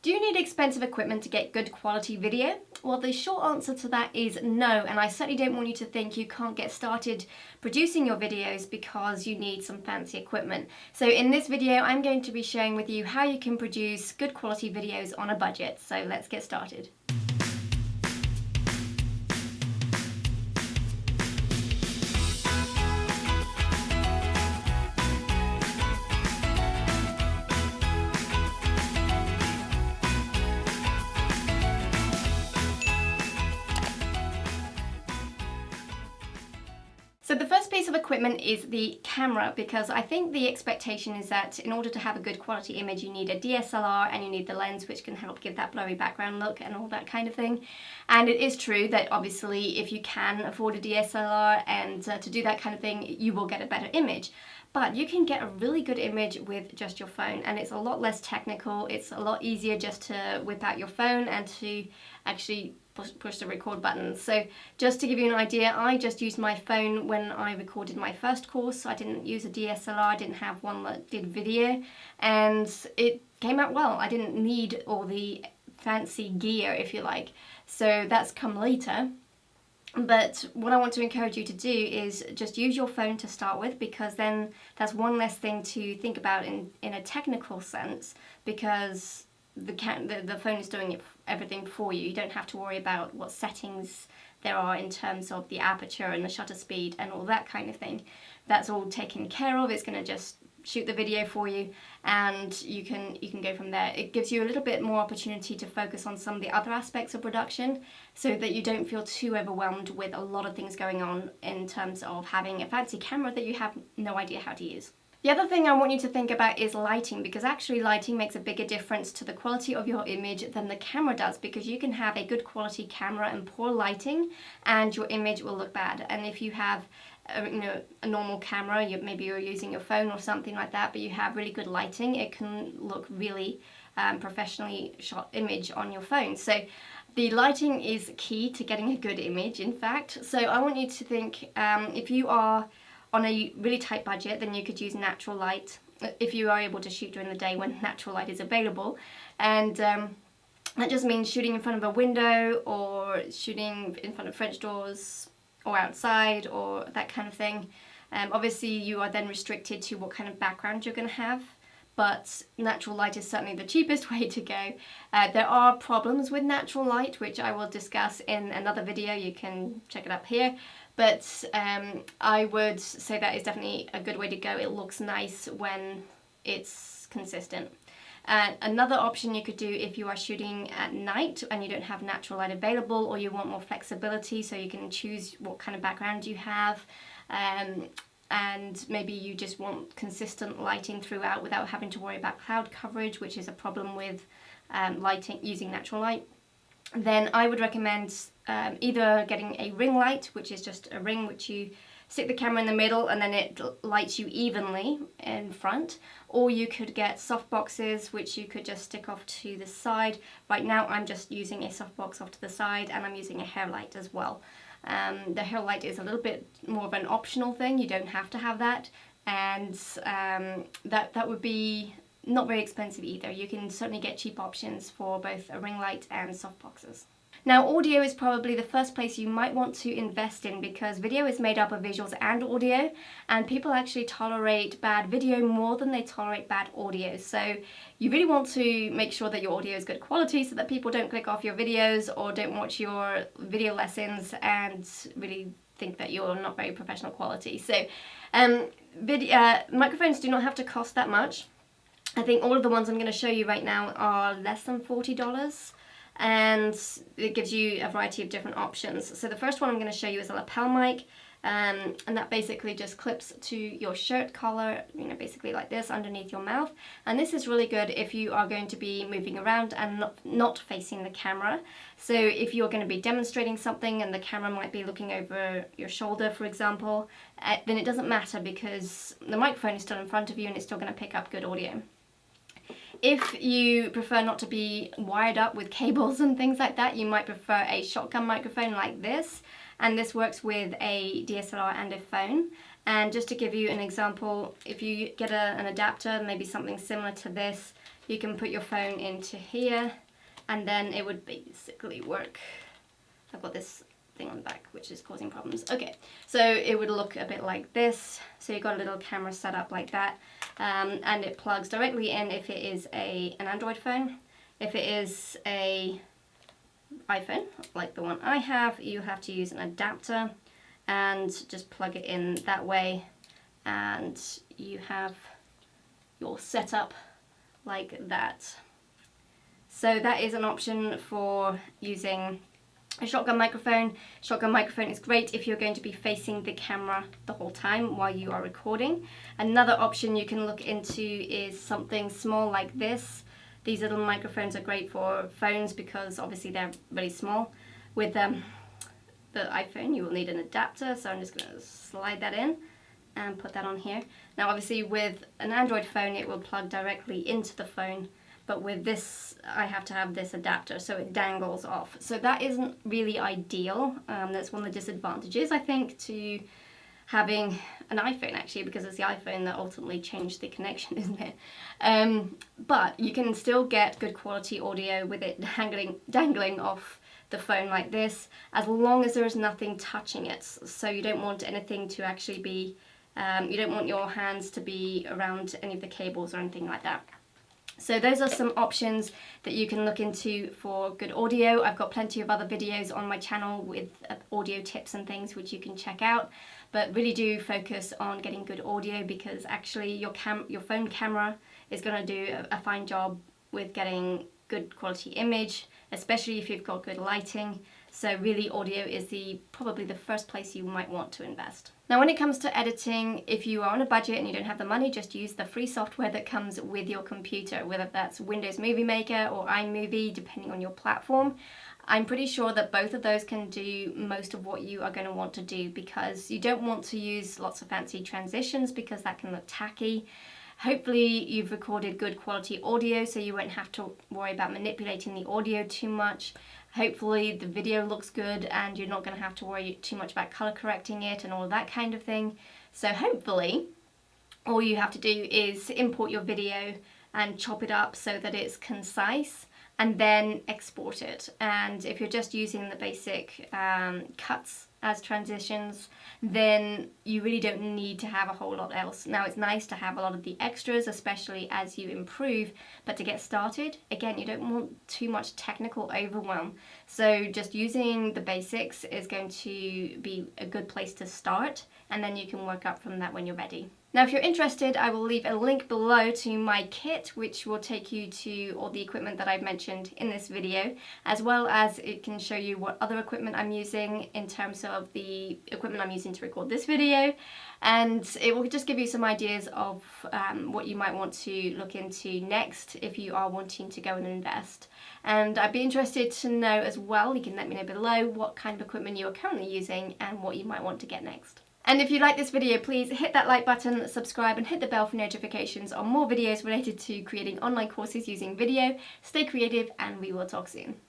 Do you need expensive equipment to get good quality video? Well, the short answer to that is no, and I certainly don't want you to think you can't get started producing your videos because you need some fancy equipment. So in this video, I'm going to be sharing with you how you can produce good quality videos on a budget. So let's get started. So the first piece of equipment is the camera, because I think the expectation is that in order to have a good quality image you need a DSLR and you need the lens which can help give that blurry background look and all that kind of thing. And it is true that obviously if you can afford a DSLR and to do that kind of thing, you will get a better image. But you can get a really good image with just your phone, and it's a lot less technical. It's a lot easier just to whip out your phone and to actually push the record button. So just to give you an idea, I just used my phone when I recorded my first course. I didn't use a DSLR, I didn't have one that did video, and it came out well. I didn't need all the fancy gear, if you like. So that's come later. But what I want to encourage you to do is just use your phone to start with, because then that's one less thing to think about in a technical sense, because the phone is doing everything for you. You don't have to worry about what settings there are in terms of the aperture and the shutter speed and all that kind of thing. That's all taken care of. It's going to just shoot the video for you, and you can go from there. It gives you a little bit more opportunity to focus on some of the other aspects of production, so that you don't feel too overwhelmed with a lot of things going on in terms of having a fancy camera that you have no idea how to use. The other thing I want you to think about is lighting, because actually lighting makes a bigger difference to the quality of your image than the camera does, because you can have a good quality camera and poor lighting and your image will look bad. And if you have a normal camera, maybe you're using your phone or something like that, but you have really good lighting, it can look really professionally shot image on your phone. So the lighting is key to getting a good image, in fact. So I want you to think, if you are on a really tight budget, then you could use natural light if you are able to shoot during the day when natural light is available. And that just means shooting in front of a window or shooting in front of French doors or outside or that kind of thing. Obviously you are then restricted to what kind of background you're going to have, but natural light is certainly the cheapest way to go. There are problems with natural light, which I will discuss in another video. You can check it up here. But I would say that is definitely a good way to go. It looks nice when it's consistent. Another option you could do if you are shooting at night and you don't have natural light available, or you want more flexibility so you can choose what kind of background you have, and maybe you just want consistent lighting throughout without having to worry about cloud coverage, which is a problem with lighting using natural light, then I would recommend either getting a ring light, which is just a ring which you stick the camera in the middle and then it lights you evenly in front, or you could get soft boxes which you could just stick off to the side. Right now I'm just using a soft box off to the side, and I'm using a hair light as well. The hair light is a little bit more of an optional thing, you don't have to have that, and that would be not very expensive either. You can certainly get cheap options for both a ring light and soft boxes. Now, audio is probably the first place you might want to invest in, because video is made up of visuals and audio, and people actually tolerate bad video more than they tolerate bad audio. So you really want to make sure that your audio is good quality so that people don't click off your videos or don't watch your video lessons and really think that you're not very professional quality. So microphones do not have to cost that much. I think all of the ones I'm going to show you right now are less than $40, and it gives you a variety of different options. So the first one I'm going to show you is a lapel mic, and that basically just clips to your shirt collar, basically like this underneath your mouth. And this is really good if you are going to be moving around and not facing the camera. So if you're going to be demonstrating something and the camera might be looking over your shoulder, for example, then it doesn't matter, because the microphone is still in front of you and it's still going to pick up good audio. If you prefer not to be wired up with cables and things like that, you might prefer a shotgun microphone like this, and this works with a DSLR and a phone. And just to give you an example, if you get an adapter, maybe something similar to this, you can put your phone into here and then it would basically work. I've got this thing on the back which is causing problems. Okay, so it would look a bit like this. So you've got a little camera set up like that, and it plugs directly in if it is an Android phone. If it is a iPhone, like the one I have, you have to use an adapter and just plug it in that way, and you have your setup like that. So that is an option for using a shotgun microphone. Shotgun microphone is great if you're going to be facing the camera the whole time while you are recording. Another option you can look into is something small like this. These little microphones are great for phones because obviously they're really small. With the iPhone you will need an adapter, so I'm just going to slide that in and put that on here. Now obviously with an Android phone it will plug directly into the phone, but with this I have to have this adapter so it dangles off. So that isn't really ideal. That's one of the disadvantages I think to having an iPhone actually, because it's the iPhone that ultimately changed the connection, isn't it? But you can still get good quality audio with it dangling off the phone like this, as long as there is nothing touching it. So you don't want anything to actually be, you don't want your hands to be around any of the cables or anything like that. So those are some options that you can look into for good audio. I've got plenty of other videos on my channel with audio tips and things which you can check out, but really do focus on getting good audio, because actually your phone camera is going to do a fine job with getting good quality image, especially if you've got good lighting. So really audio is probably the first place you might want to invest. Now when it comes to editing, if you are on a budget and you don't have the money, just use the free software that comes with your computer, whether that's Windows Movie Maker or iMovie, depending on your platform. I'm pretty sure that both of those can do most of what you are going to want to do, because you don't want to use lots of fancy transitions because that can look tacky. Hopefully you've recorded good quality audio so you won't have to worry about manipulating the audio too much. Hopefully the video looks good and you're not going to have to worry too much about color correcting it and all that kind of thing. So hopefully all you have to do is import your video and chop it up so that it's concise, and then export it. And if you're just using the basic cuts as transitions, then you really don't need to have a whole lot else. Now it's nice to have a lot of the extras, especially as you improve, but to get started, again, you don't want too much technical overwhelm. So just using the basics is going to be a good place to start, and then you can work up from that when you're ready. Now if you're interested, I will leave a link below to my kit, which will take you to all the equipment that I've mentioned in this video, as well as it can show you what other equipment I'm using in terms of the equipment I'm using to record this video, and it will just give you some ideas of what you might want to look into next if you are wanting to go and invest. And I'd be interested to know as well, you can let me know below what kind of equipment you are currently using and what you might want to get next. And if you like this video, please hit that like button, subscribe and hit the bell for notifications on more videos related to creating online courses using video. Stay creative and we will talk soon.